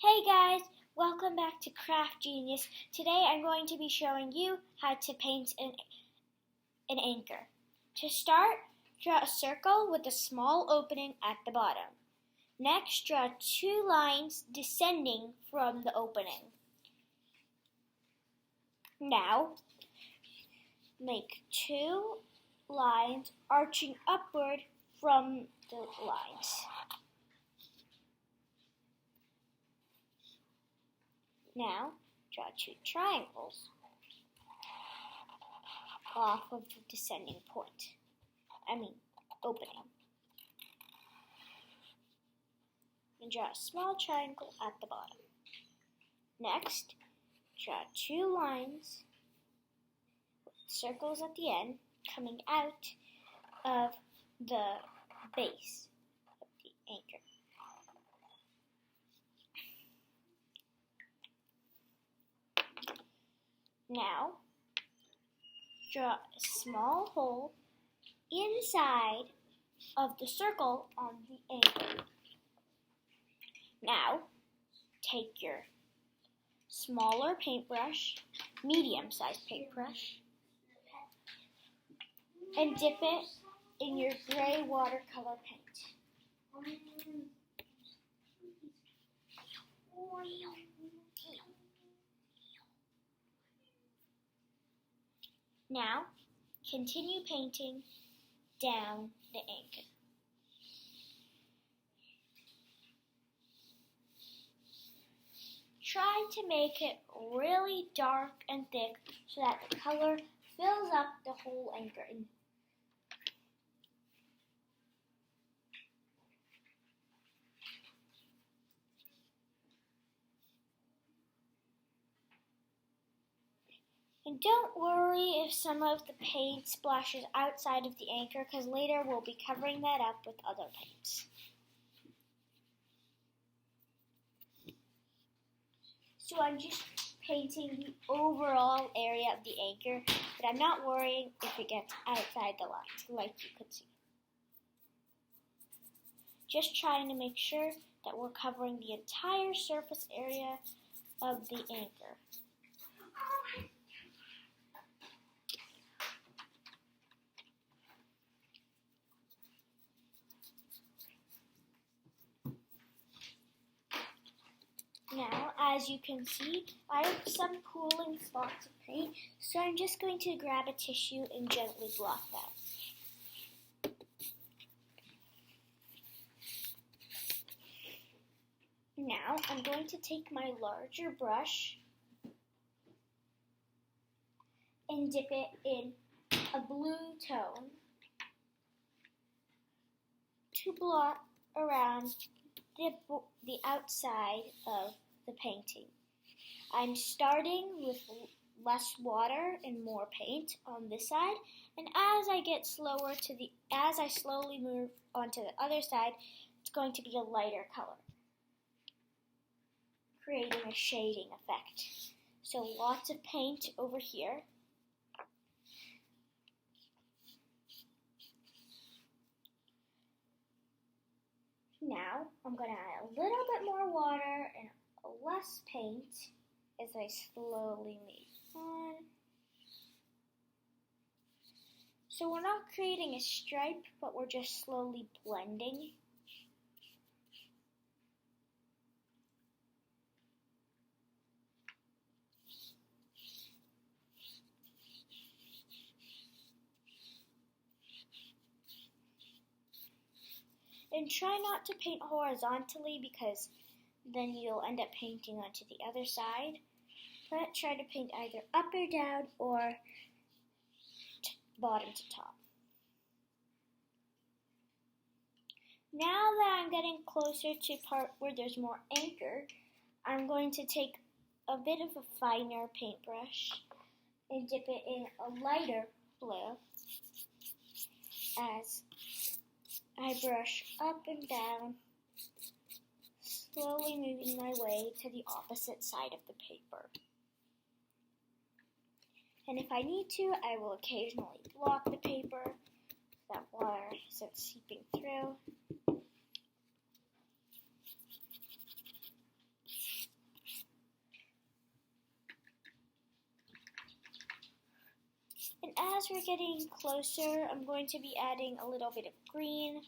Hey guys, welcome back to Craft Genius. Today I'm going to be showing you how to paint an anchor. To start, draw a circle with a small opening at the bottom. Next, draw two lines descending from the opening. Now, make two lines arching upward from the lines. Now, draw two triangles off of the descending opening. And draw a small triangle at the bottom. Next, draw two lines with circles at the end coming out of the base of the anchor. Now, draw a small hole inside of the circle on the anchor. Now, take your smaller paintbrush, medium-sized paintbrush, and dip it in your gray watercolor paint. Now, continue painting down the anchor. Try to make it really dark and thick so that the color fills up the whole anchor. And don't worry if some of the paint splashes outside of the anchor, because later we'll be covering that up with other paints. So I'm just painting the overall area of the anchor, but I'm not worrying if it gets outside the lines, like you could see. Just trying to make sure that we're covering the entire surface area of the anchor. Now, as you can see, I have some pooling spots of paint, so I'm just going to grab a tissue and gently blot that. Now, I'm going to take my larger brush and dip it in a blue tone to blot around the outside of the painting. I'm starting with less water and more paint on this side, and as I slowly move onto the other side, it's going to be a lighter color, creating a shading effect. So lots of paint over here. Now, I'm going to add a little bit more water and less paint as I slowly move on. So we're not creating a stripe, but we're just slowly blending. And try not to paint horizontally because then you'll end up painting onto the other side. But try to paint either up or down or bottom to top. Now that I'm getting closer to part where there's more anchor, I'm going to take a bit of a finer paintbrush and dip it in a lighter blue as I brush up and down, slowly moving my way to the opposite side of the paper. And if I need to, I will occasionally block the paper so that water isn't seeping through. as we're getting closer, I'm going to be adding a little bit of green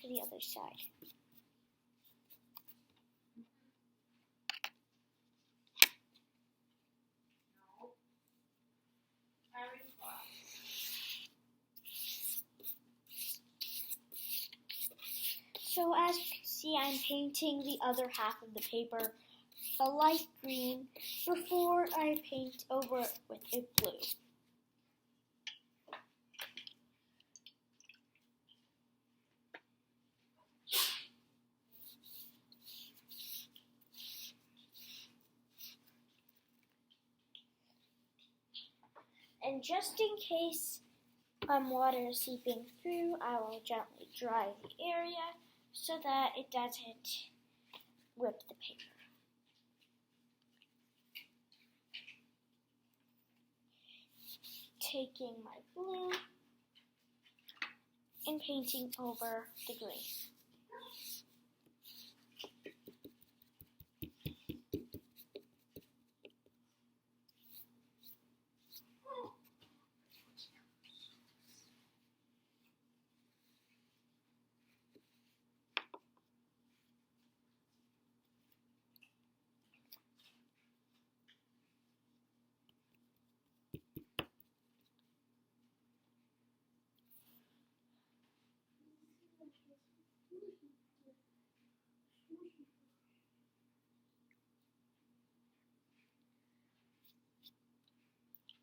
to the other side. So as you can see, I'm painting the other half of the paper a light green before I paint over it with a blue. And just in case water is seeping through, I will gently dry the area so that it doesn't whip the paper. Taking my blue and painting over the green.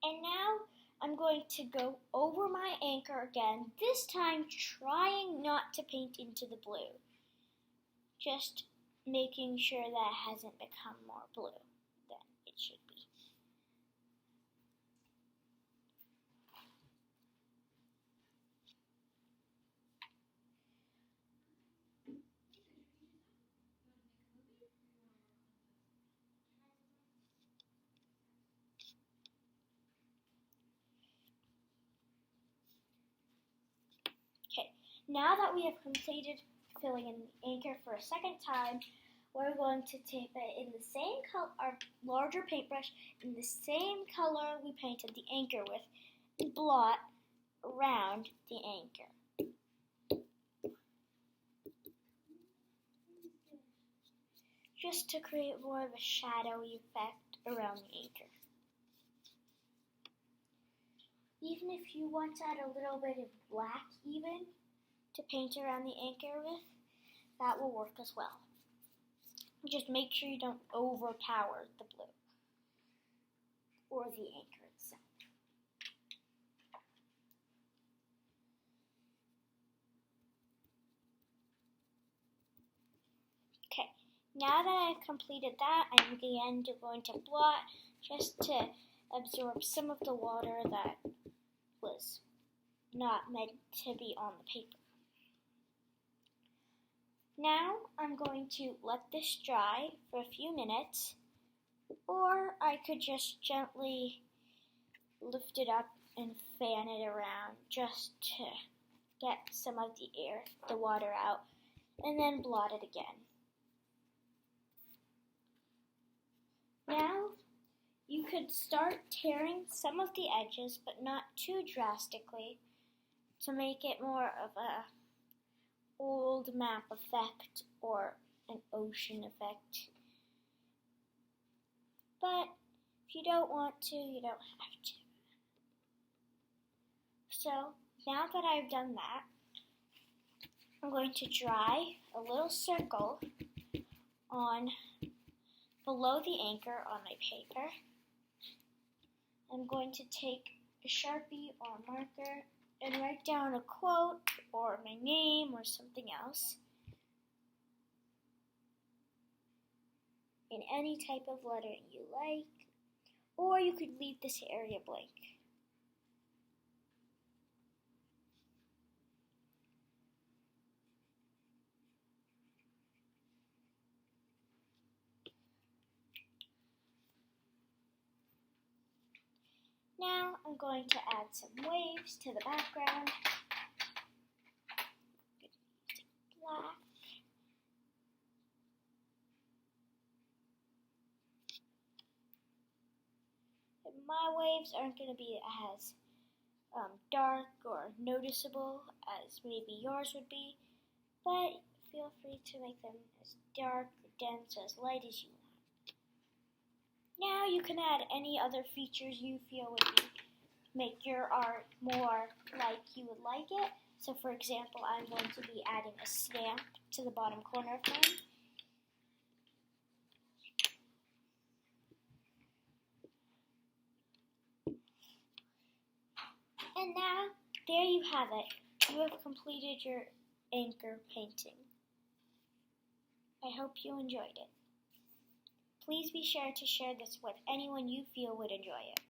And now I'm going to go over my anchor again, this time trying not to paint into the blue. Just making sure that it hasn't become more blue than it should be. Okay, now that we have completed filling in the anchor for a second time, we're going to tape it in the same color, our larger paintbrush, in the same color we painted the anchor with, and blot around the anchor. Just to create more of a shadowy effect around the anchor. Even if you want to add a little bit of black even to paint around the anchor with, that will work as well. Just make sure you don't overpower the blue or the anchor itself. Okay, now that I've completed that, I'm again going to blot just to absorb some of the water that was not meant to be on the paper. Now I'm going to let this dry for a few minutes, or I could just gently lift it up and fan it around just to get some of the water out, and then blot it again. Now you could start tearing some of the edges, but not too drastically, to make it more of a old map effect or an ocean effect. But if you don't want to, you don't have to. So now that I've done that, I'm going to dry a little circle on below the anchor on my paper. I'm going to take a Sharpie or a marker and write down a quote or my name or something else in any type of lettering you like, or you could leave this area blank. Now I'm going to add some waves to the background. Black. And my waves aren't going to be as dark or noticeable as maybe yours would be, but feel free to make them as dark, dense, or as light as you want. Now you can add any other features you feel would make your art more like you would like it. So for example, I'm going to be adding a stamp to the bottom corner of mine. And now, there you have it. You have completed your anchor painting. I hope you enjoyed it. Please be sure to share this with anyone you feel would enjoy it.